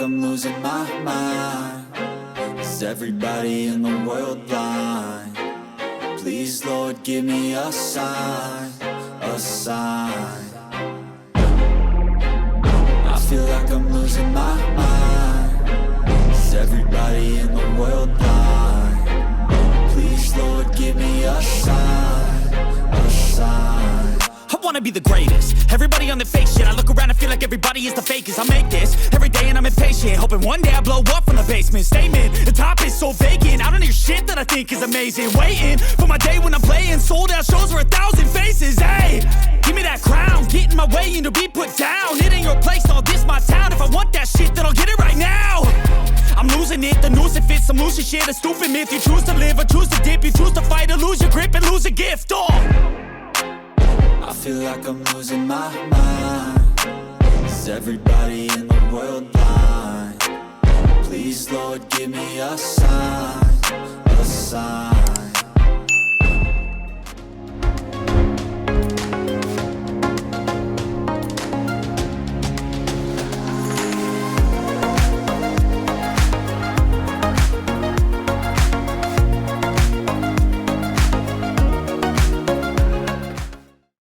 I'm losing my mind. Is everybody in the world blind? Please, Lord, give me a sign, a sign. I feel like I'm losing my mind. Is everybody in the world blind? Please, Lord, give me a sign, a sign. I wanna be the greatest. Everybody on the fake shit. I look around and feel like everybody is the fakest. I make this every day and I'm impatient, hoping one day I blow up from the basement. Statement, the top is so vacant. I don't hear shit that I think is amazing. Waiting for my day when I'm playing sold out shows for 1,000 faces. Hey, give me that crown, get in my way and to be put down. It ain't your place, all this my town. If I want that shit, then I'll get it right now. I'm losing it, the noose it fits. Some losing shit, a stupid myth. You choose to live or choose to dip. You choose to fight or lose your grip and lose a gift. Oh, I feel like I'm losing my mind. Is everybody in the world blind? Please, Lord, give me a sign, a sign.